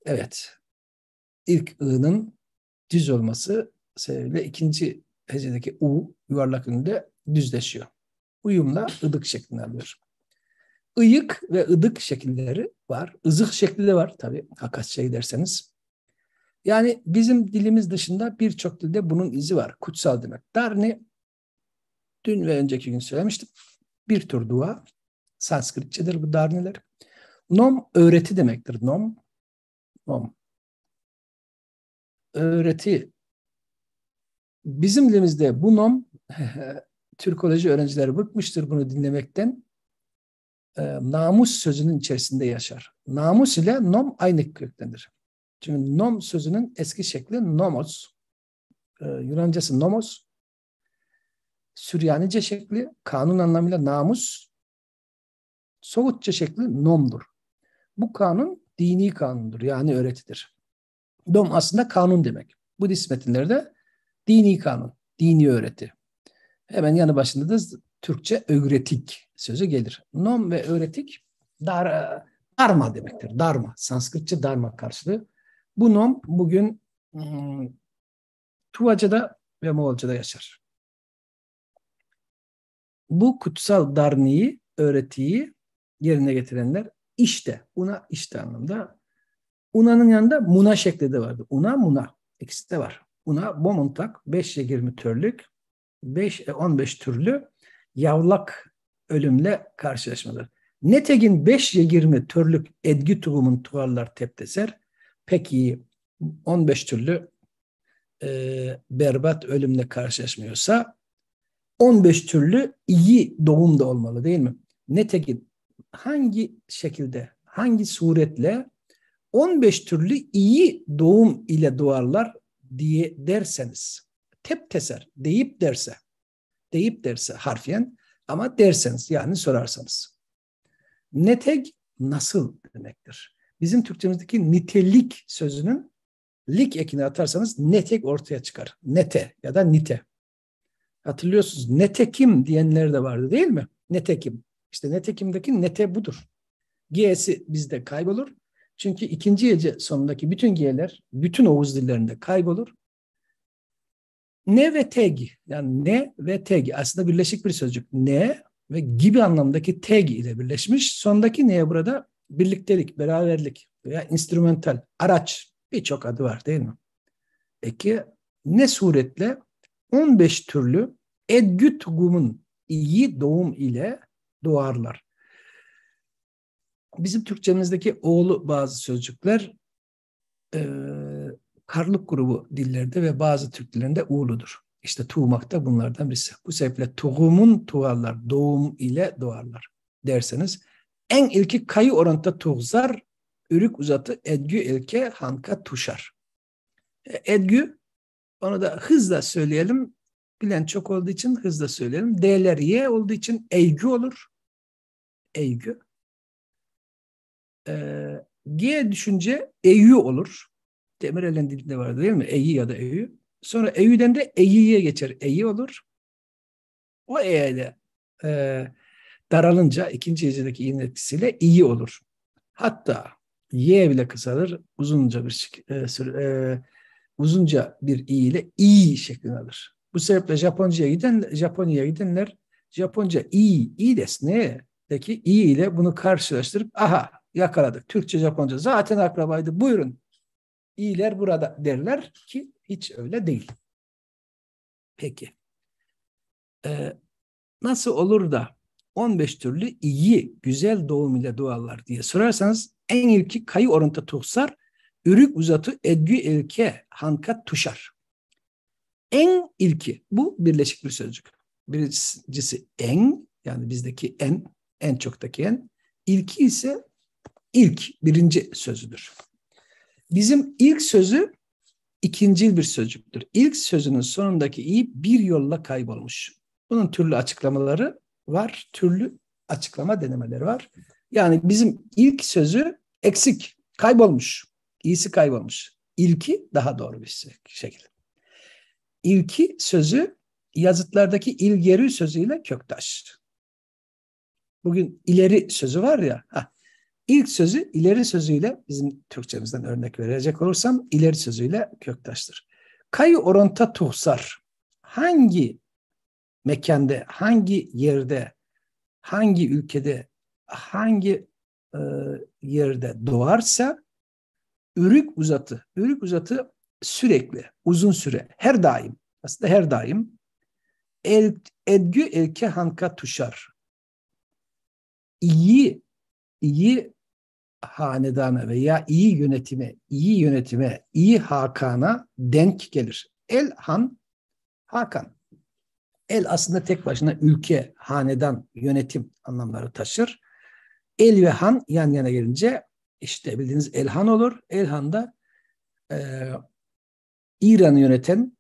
evet. İlk ı'nın düz olması sebebiyle ikinci hecedeki u yuvarlak ünde düzleşiyor. Uyumla ıdık şeklini alıyor. Iyık ve ıdık şekilleri var. Izık şekli de var tabii, Hakasça'yı derseniz. Yani bizim dilimiz dışında birçok dilde bunun izi var. Kutsal demek. Darni, dün ve önceki gün söylemiştim. Bir tür dua. Sanskritçedir bu darniler. Nom öğreti demektir. Nom. Öğreti. Bizim dilimizde bu nom Türkoloji öğrencileri bıkmıştır bunu dinlemekten. Namus sözünün içerisinde yaşar. Namus ile nom aynı köktendir. Çünkü nom sözünün eski şekli nomos. Yunancası nomos. Süryanice şekli kanun anlamıyla namus. Soğutça şekli nomdur. Bu kanun dini kanundur, yani öğretidir. Nom aslında kanun demek. Budist metinlerde dini kanun, dini öğreti. Hemen yanı başında da Türkçe öğretik sözü gelir. Nom ve öğretik dharma demektir. Dharma, Sanskritçe dharma karşılığı. Bu nom bugün Tuvaca'da ve Moğolca'da yaşar. Bu kutsal darniyi, öğretiyi yerine getirenler işte, una işte anlamda. Una'nın yanında muna şekli de vardı. Una, muna. İkisi de var. Buna Bomontak 5-20 türlük 15 türlü yavlak ölümle karşılaşmaları. Netegin 5-20 türlük edgü tuğumun tuvarlar tepteser. Peki 15 türlü berbat ölümle karşılaşmıyorsa 15 türlü iyi doğum da olmalı değil mi? Netegin hangi şekilde, hangi suretle 15 türlü iyi doğum ile doğarlar diye derseniz, tepteser deyip derse harfiyen ama derseniz yani sorarsanız. Neteg nasıl demektir? Bizim Türkçemizdeki nitelik sözünün lik ekini atarsanız netek ortaya çıkar. Nete ya da nite. Hatırlıyorsunuz netekim diyenler de vardı değil mi? Netekim. İşte netekimdeki nete budur. G'si bizde kaybolur. Çünkü ikinci hece sonundaki bütün G'ler bütün Oğuz dillerinde kaybolur. Ne ve teg yani ne ve teg aslında birleşik bir sözcük. Ne ve gibi anlamdaki teg ile birleşmiş. Sondaki neye burada birliktelik, beraberlik veya instrumental, araç birçok adı var değil mi? Peki ne suretle 15 türlü edgü tugumun iyi doğum ile doğarlar. Bizim Türkçemizdeki oğlu bazı sözcükler karlık grubu dillerde ve bazı Türk dillerinde uğurludur. İşte tuğmak da bunlardan birisi. Bu sebeple tuğumun tuğarlar, doğum ile doğarlar derseniz en ilki kayı oranta tuğzar, ürük uzatı edgü ilke hanka tuşar. Edgü, onu da hızla söyleyelim. Bilen çok olduğu için hızla söyleyelim. D'ler Y olduğu için eygü olur. Eygü. G düşünce eyyü olur. Demirel'in dilinde vardı değil mi? Eyi ya da eyyü. Sonra eyyüden de eyiye geçer. Eyi olur. O eyle daralınca ikinci hecedeki i'nin etkisiyle iyi olur. Hatta y bile kısalır. Uzunca bir i ile i şeklini alır. Bu sebeple Japonya'ya gidenler Japonca i desnedeki i ile bunu karşılaştırıp aha yakaladık. Türkçe Japonca zaten akrabaydı. Buyurun. İyiler burada derler ki hiç öyle değil. Peki. Nasıl olur da 15 türlü iyi, güzel doğum ile doğarlar diye sorarsanız en ilki kayı oranta tuğsar, ürük uzatı edgü ilke hanka tuşar. En ilki bu birleşik bir sözcük. Birincisi en yani bizdeki en çoktaki en. İlki ise birinci sözüdür. Bizim ilk sözü ikincil bir sözcüktür. İlk sözünün sonundaki i bir yolla kaybolmuş. Bunun türlü açıklamaları var, türlü açıklama denemeleri var. Yani bizim ilk sözü eksik, kaybolmuş, i'si kaybolmuş. İlki daha doğru bir şekilde. İlki sözü yazıtlardaki ilgeri sözüyle köktaş. Bugün ileri sözü var ya, İlk sözü ileri sözüyle bizim Türkçemizden örnek verecek olursam ileri sözüyle köktaştır. Kayı oranta tuhsar hangi mekanda, hangi yerde, hangi ülkede, hangi yerde doğarsa ürük uzatı sürekli, uzun süre, her daim, aslında her daim edgü elke hanka tuşar. İyi hanedana veya iyi yönetime, iyi hakana denk gelir. El-han, hakan. El aslında tek başına ülke, hanedan, yönetim anlamları taşır. El ve han yan yana gelince işte bildiğiniz Elhan olur. Elhan da İran'ı yöneten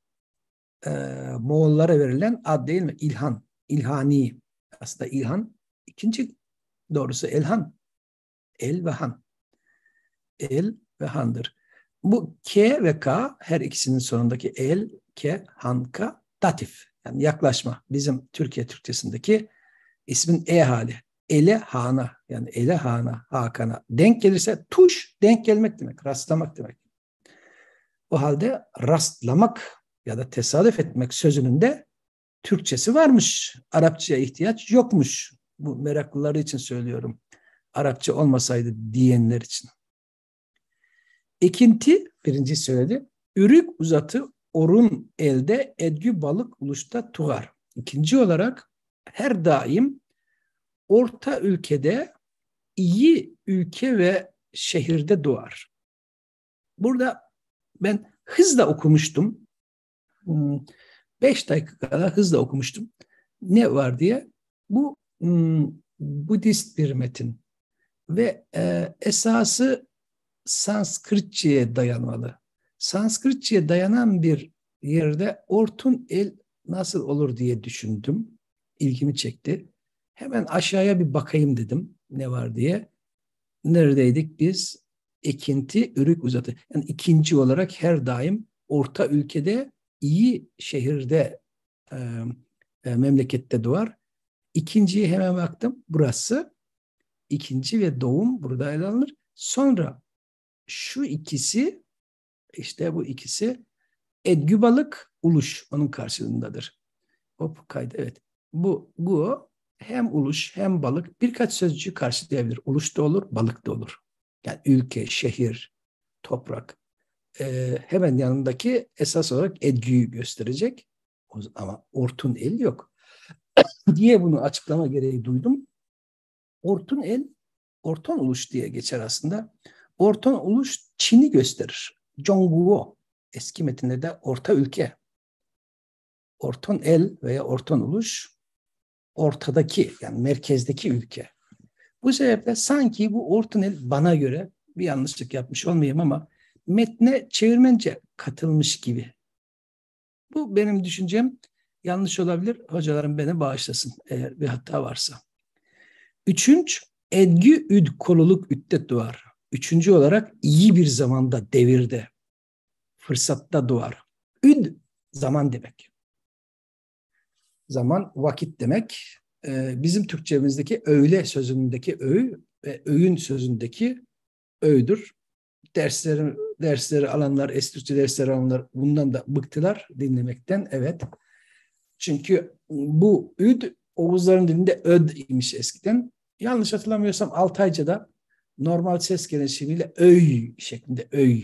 Moğollara verilen ad değil mi? İlhan, İlhani. Aslında İlhan ikinci doğrusu Elhan. El ve han. El ve handır. Bu K ve K her ikisinin sonundaki el, K, han, K datif. Yani yaklaşma. Bizim Türkiye Türkçesindeki ismin E hali. Ele hana yani ele hana, hakana. Denk gelirse tuş denk gelmek demek. Rastlamak demek. O halde rastlamak ya da tesadüf etmek sözünün de Türkçesi varmış. Arapçaya ihtiyaç yokmuş. Bu meraklıları için söylüyorum. Arapça olmasaydı diyenler için. İkinti, birinci söyledi. Ürük uzatı orun elde edgü balık uluşta tuğar. İkinci olarak her daim orta ülkede iyi ülke ve şehirde doğar. Burada ben hızla okumuştum. 5 dakika kadar hızla okumuştum. Ne var diye. Bu Budist bir metin ve esası Sanskritçe'ye dayanmalı. Sanskritçe'ye dayanan bir yerde ortun el nasıl olur diye düşündüm. İlgimi çekti. Hemen aşağıya bir bakayım dedim ne var diye. Neredeydik biz? Ekinti, ürük uzatı. Yani ikinci olarak her daim orta ülkede, iyi şehirde, memlekette doğar. İkinciye hemen baktım. Burası ikinci ve doğum burada ele alınır. Sonra şu ikisi, işte bu ikisi edgü balık, uluş onun karşılığındadır. Hop kaydı, evet. Bu hem uluş hem balık birkaç sözcüğü karşılayabilir. Uluş da olur, balık da olur. Yani ülke, şehir, toprak. Hemen yanındaki esas olarak edgüyü gösterecek. Ama ortun el yok. Diye bunu açıklama gereği duydum. Ortun el, orton uluş diye geçer aslında. Orton uluş Çin'i gösterir. Zhongguo. Eski metinlerde orta ülke. Orton el veya orton uluş ortadaki, yani merkezdeki ülke. Bu sebeple sanki bu orton el bana göre, bir yanlışlık yapmış olmayayım ama, metne çevirmence katılmış gibi. Bu benim düşüncem, yanlış olabilir. Hocalarım beni bağışlasın eğer bir hata varsa. Üçüncü, edgü üd koluluk üddet doğar. Üçüncü olarak iyi bir zamanda, devirde, fırsatta doğar. Üd zaman demek. Zaman vakit demek. Bizim Türkçemizdeki öğle sözündeki öğ ve öğün sözündeki öğüdür. Dersleri alanlar, eski Türkçe dersleri alanlar bundan da bıktılar dinlemekten. Evet. Çünkü bu üd Oğuzların dilinde öd imiş eskiden. Yanlış hatırlamıyorsam Altayca'da normal ses gelişimiyle öy şeklinde öy.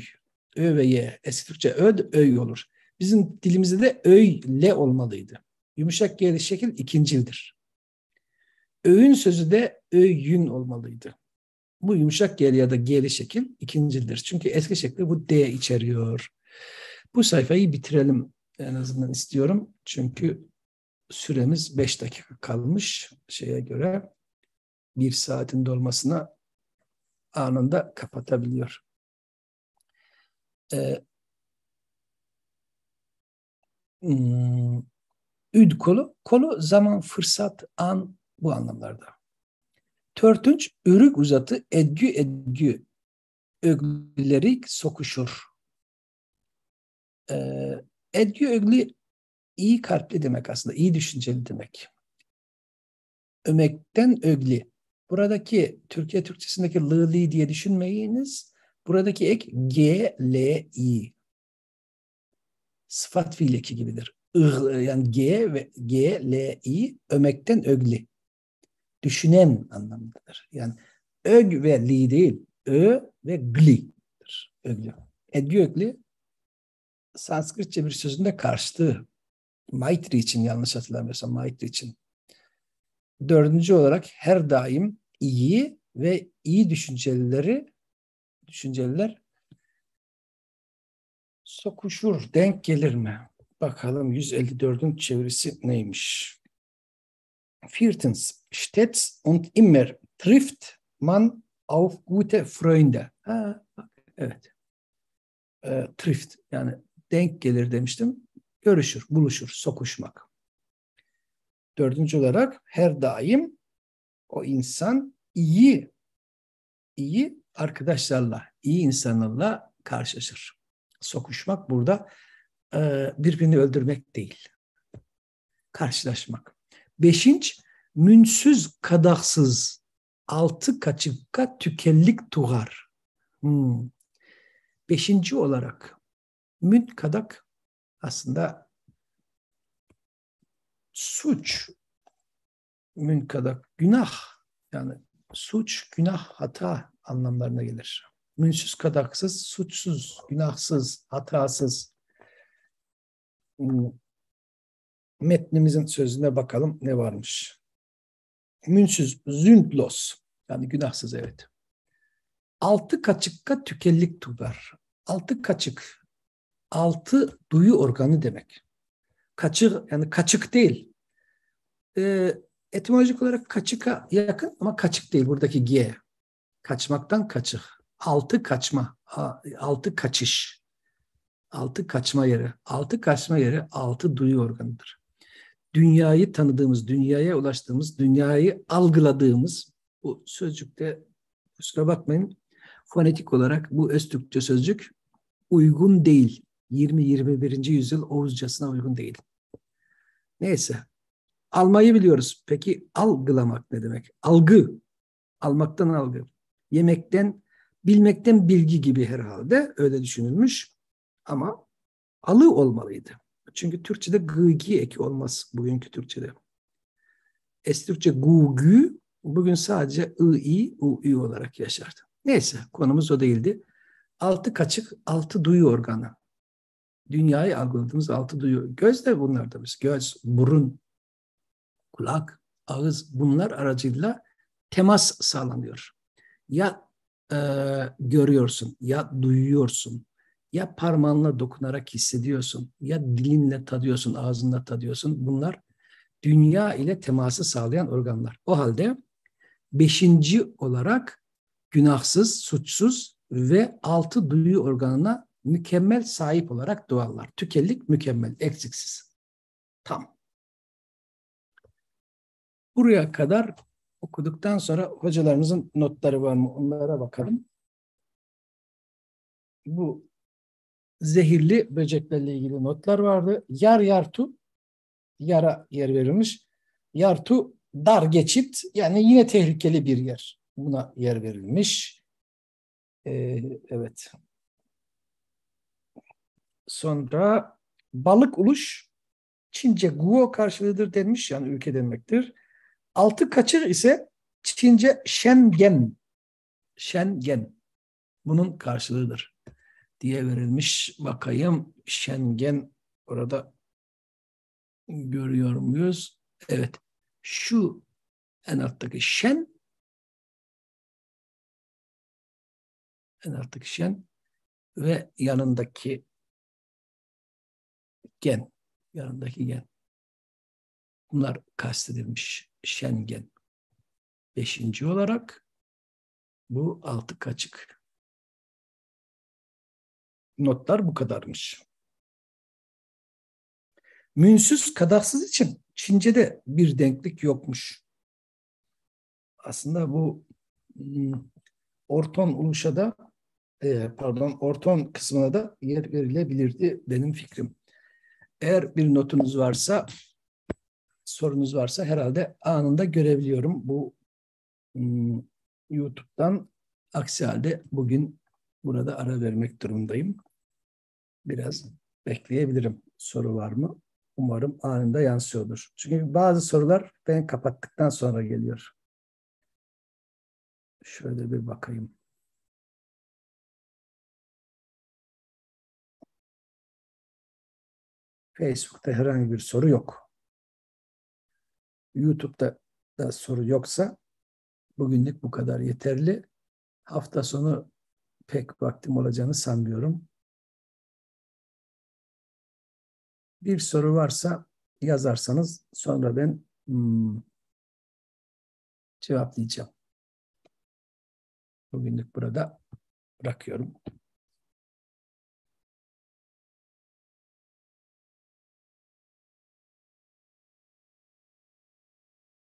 Ö ve ye. Eski Türkçe öd, öy olur. Bizim dilimizde de öyle olmalıydı. Yumuşak G'li şekil ikincildir. Öğün sözü de öğün olmalıydı. Bu yumuşak G'li ya da G'li şekil ikincildir. Çünkü eski şekli bu D içeriyor. Bu sayfayı bitirelim en azından istiyorum. Çünkü süremiz 5 dakika kalmış şeye göre. 1 saatin dolmasına anında kapatabiliyor. Üd kolu zaman, fırsat, an bu anlamlarda. Törtünç, ürük uzatı, edgü, ögleri sokuşur. Edgü ögli iyi kalpli demek aslında, iyi düşünceli demek. Ömekten ögli. Buradaki Türkiye Türkçesindeki lı diye düşünmeyiniz. Buradaki ek g, l, i. Sıfat fiil eki gibidir. Yani g ve g, l, i ömekten ögli. Düşünen anlamındadır. Yani ög ve li değil, ö ve gli'dir. Ögli. Edgü ögli Sanskritçe bir sözünde karşılığı. Maitri için, yanlış hatırlamıyorsam Maitri için. Dördüncü olarak her daim iyi ve iyi düşünceliler sokuşur, denk gelir mi? Bakalım 154'ün çevirisi neymiş? Viertens, stets und immer trifft man auf gute Freunde. Ha, evet. Trifft yani denk gelir demiştim. Görüşür, buluşur, sokuşmak. Dördüncü olarak her daim o insan iyi arkadaşlarla, iyi insanlarla karşılaşır. Sokuşmak burada birbirini öldürmek değil. Karşılaşmak. Beşinci, münsüz kadaksız, altı kaçıkka tükellik tuğar. Beşinci olarak mün kadak aslında suç, münkadak günah, yani suç, günah, hata anlamlarına gelir. Münsüz kadaksız, suçsuz, günahsız, hatasız. Metnimizin sözüne bakalım ne varmış. Münsüz, sündlos. Yani günahsız, evet. Altı kaçıkka tükellik tutar. Altı kaçık. Altı duyu organı demek. Kaçık, yani kaçık değil. Etimolojik olarak kaçıka yakın ama kaçık değil. Buradaki G. Kaçmaktan kaçık. Altı kaçma. Altı kaçış. Altı kaçma yeri. Altı kaçma yeri altı duyu organıdır. Dünyayı tanıdığımız, dünyaya ulaştığımız, dünyayı algıladığımız bu sözcükte, kusura bakmayın, fonetik olarak bu Öztürkçe sözcük uygun değil. 20-21. yüzyıl Oğuzcasına uygun değil. Neyse. Almayı biliyoruz. Peki algılamak ne demek? Algı. Almaktan algı. Yemekten, bilmekten bilgi gibi herhalde. Öyle düşünülmüş. Ama alı olmalıydı. Çünkü Türkçe'de gıgi eki olmaz bugünkü Türkçe'de. Eski Türkçe gugü bugün sadece ı-i, u-i olarak yaşardı. Neyse, konumuz o değildi. Altı kaçık, altı duyu organı. Dünyayı algıladığımız altı duyu. Göz de bunlardan. Göz, burun, kulak, ağız, bunlar aracılığıyla temas sağlanıyor. Ya görüyorsun, ya duyuyorsun, ya parmağınla dokunarak hissediyorsun, ya dilinle tadıyorsun, ağzınla tadıyorsun. Bunlar dünya ile teması sağlayan organlar. O halde beşinci olarak günahsız, suçsuz ve altı duyu organına mükemmel sahip olarak doğarlar. Tükellik mükemmel, eksiksiz. Tam. Buraya kadar okuduktan sonra hocalarımızın notları var mı? Onlara bakalım. Bu zehirli böceklerle ilgili notlar vardı. Yar yartu, yara yer verilmiş. Yartu dar geçit, yani yine tehlikeli bir yer. Buna yer verilmiş. Evet. Sonra balık uluş, Çince guo karşılığıdır denmiş, yani ülke demektir. Altı kaçır ise Çince Schengen. Schengen. Bunun karşılığıdır diye verilmiş. Bakayım Schengen orada görüyor muyuz? Evet. Şu en alttaki Shen, en alttaki Shen ve yanındaki gen. Yanındaki gen. Bunlar kastedilmiş. Schengen. Beşinci olarak bu altı kaçık. Notlar bu kadarmış. Münsüz kadaksız için Çince'de bir denklik yokmuş. Aslında bu orton uluşa da orton kısmına da yer verilebilirdi benim fikrim. Eğer bir notunuz varsa, sorunuz varsa herhalde anında görebiliyorum bu YouTube'dan. Aksi halde bugün burada ara vermek durumundayım. Biraz bekleyebilirim. Soru var mı? Umarım anında yansıyordur. Çünkü bazı sorular ben kapattıktan sonra geliyor. Şöyle bir bakayım. Facebook'ta herhangi bir soru yok. YouTube'da da soru yoksa bugünlük bu kadar yeterli. Hafta sonu pek vaktim olacağını sanmıyorum. Bir soru varsa yazarsanız sonra ben cevaplayacağım. Bugünlük burada bırakıyorum.